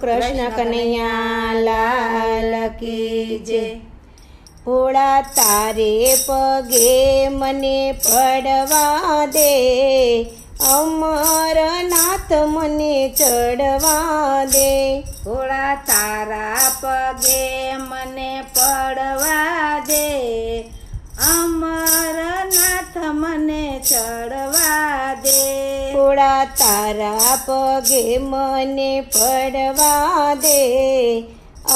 કૃષ્ણ કનૈયા લાલ કી જય। ભોળા તારે પગે મને પડવા દે, અમરનાથ મને ચડવા દે। ભોળા તારા પગે મને પડવા દે, અમરનાથ મને ચડવા દે। ભોળા તારા પગે મને પડવા દે,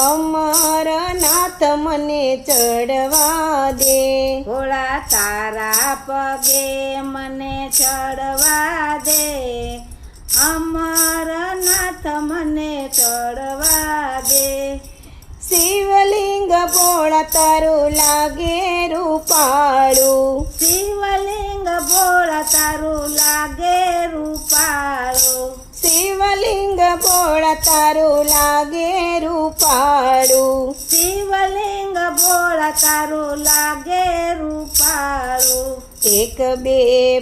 અમરનાથ મને ચડવા દે। ભોળા તારા પગે મને ચડવા દે, અમરનાથ મને ચડવા દે। શિવલિંગ ભોળા તારું લાગે રૂપાળું, શિવલિંગ ભોળા તારું લાગે રૂપાળું, શિવલિંગ ભોળા તારું લાગે રૂપાળું। શિવલિંગ ભોળા તારું લાગે રૂપાળું। એક બે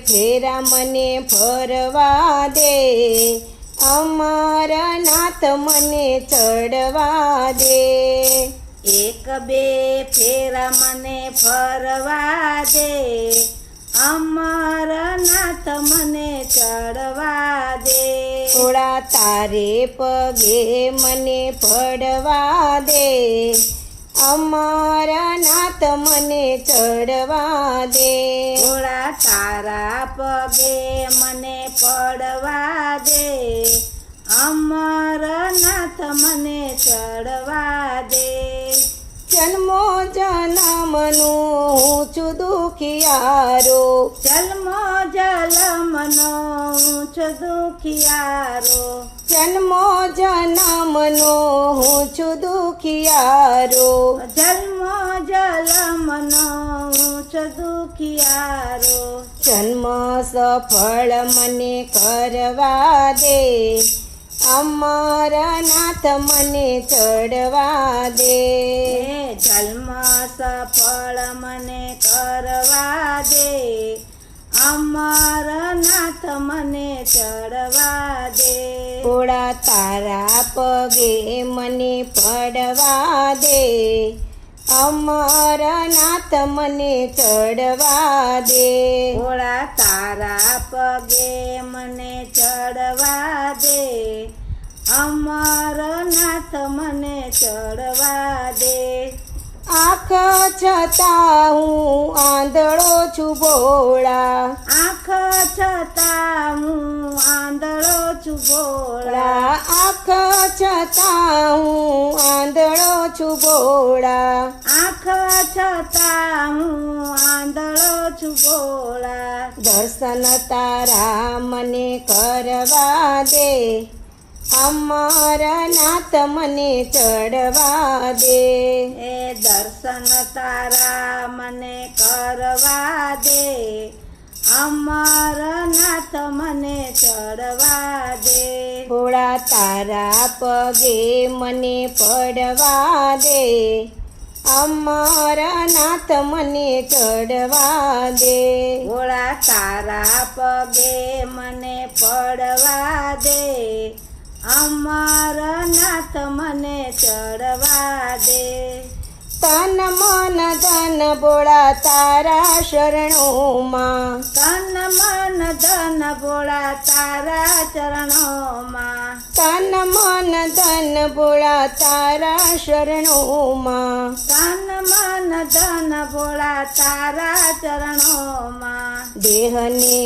ફેરા મને ફરવા દે, અમરનાથ મને ચડવા દે। એક બે ફેરા મને ફરવા દે, અમરનાથ મને ચડવા દે। ભોળા તારે પગે મને પડવા દે, અમરનાથ મને ચડવા દે। ભોળા તારા પગે મને પડવા દે, અમરનાથ મને ચડવા દે। જન્મો જન્મનું હું છું દુખિયારો, જન્મો જલમનો હું છું દુખિયારો, જન્મો જન્મનો હું છું દુખિયારો। જન્મો જલમનો હું છું દુખિયારો। જન્મ સફળ મને કરવા દે, અમરનાથ મને ચડવા દે। જન્મ સફળ મને કરવા દે, અમરનાથ મને ચડવા દે। ભોળા તારા પગે મને પડવા દે, અમરનાથ મને ચડવા દે। ભોળા તારા પગે મને ચડવા દે, અમરનાથ મને ચડવા દે। આંખ છતાં હું આંધળો છું ભોળા, આંખ છતાં હું આંધળો છું ભોળા, આંખ છતાં હું આંધળો છું ભોળા। આંખ છતાં હું આંધળો છું ભોળા। દર્શન તારા મને કરવા દે, અમરનાથ મને ચડવા દે। એ દર્શન તારા મને કરવા દે, અમરનાથ મને ચડવા દે। ભોળા તારા પગે મને પડવા દે, અમરનાથ મને ચડવા દે। ભોળા તારા પગે મને પડવા દે, અમરનાથ મને ચડવા દે। તન મન ધન ભોળા તારા શરણોમાં, તન મન ધન ભોળા તારા ચરણોમાં, તન મન ધન ભોળા તારા શરણોમાં। તન મન ધન ભોળા તારા ચરણોમાં। દેહને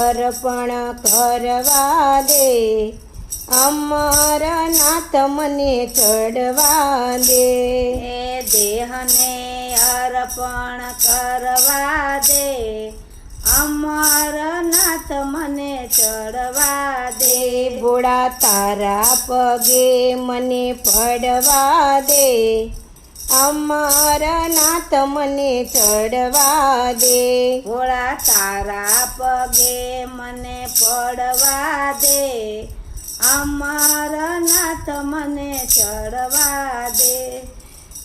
અર્પણ કરવા દે, અમરનાથ મને ચડવા દે। એ દેહને અર્પણ કરવા દે, અમરનાથ મને ચડવા દે। ભોળા તારા પગે મને પડવા દે, અમરનાથ મને ચડવા દે। ભોળા તારા પગે મને પડવા દે, અમરનાથ મને ચડવા દે।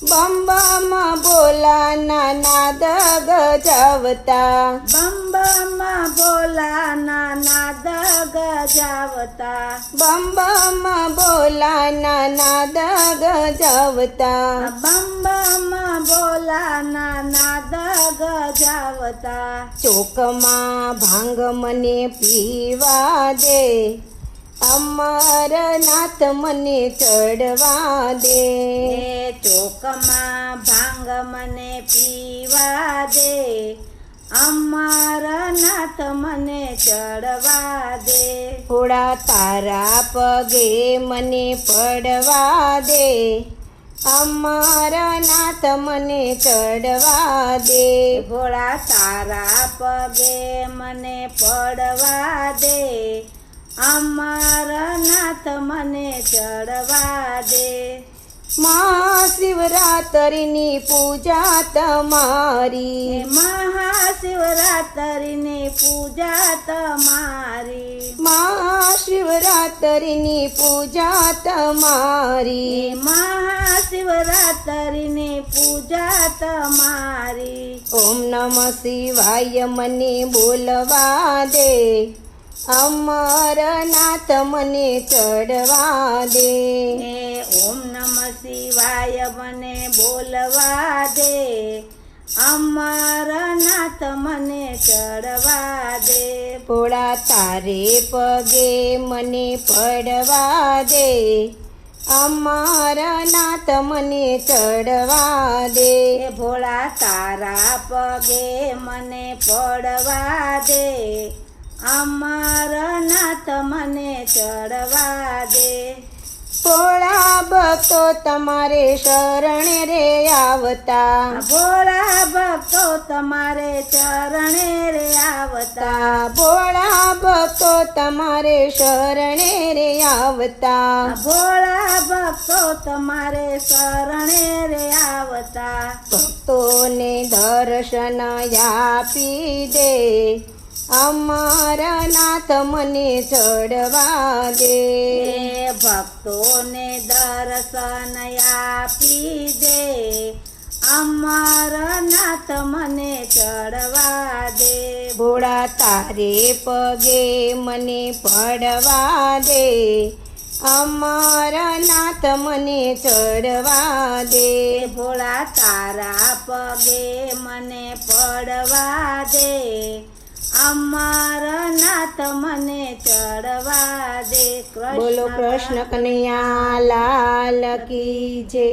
બમ બમ ભોલાના નાદ ગજાવતા, બમ બમ ભોલાના નાદ ગજાવતા બમ બમ બોલાના નાદ ગજાવતા બમ બમ બોલાના નાદ ગજાવતા ચોકમાં ભાંગ મને પીવા દે અમરનાથ મને ચડવા દે એ ચોકમાં ભાંગ મને પીવા દે અમરનાથ મને ચડવા દે થોડા તારા પગે મને પડવા દે અમરનાથ મને ચડવા દે ભોળા તારા પગે મને પડવા દે અમરનાથ મને ચડવા દે મહાશિવરાત્રિની પૂજા તમારી મહાશિવરાત્રિની પૂજા તમારી મહાશિવરાત્રિની પૂજા તમારી મહાશિવરાત્રિની પૂજા તમારી ઓમ નમઃ શિવાય મને બોલવા દે અમરનાથ મને ચડવા દે ઓમ નમઃ શિવાય મને બોલવા દે અમરનાથ મને ચડવા દે ભોળા તારે પગે મને પડવા દે અમરનાથ મને ચડવા દે ભોળા તારા પગે મને પડવા દે અમરનાથ મને ચડવા દે ભોળા ભક્તો તમારે શરણે રે આવતા ભોળા ભક્તો તમારે ચરણે રે આવતા ભોળા ભક્તો તમારે શરણે રે આવતા ભોળા ભક્તો તમારે શરણે રે આવતા ભક્તોને દર્શન આપી દે અમરનાથ મને ચડવા દે ભક્તોને દર્શન આપી દે અમરનાથ મને ચડવા દે ભોળા તારે પગે મને પડવા દે અમરનાથ મને ચડવા દે ભોળા તારા પગે મને પડવા દે અમરનાથ મને ચડવા દે બોલો કૃષ્ણ કનૈયા લાલ કી જય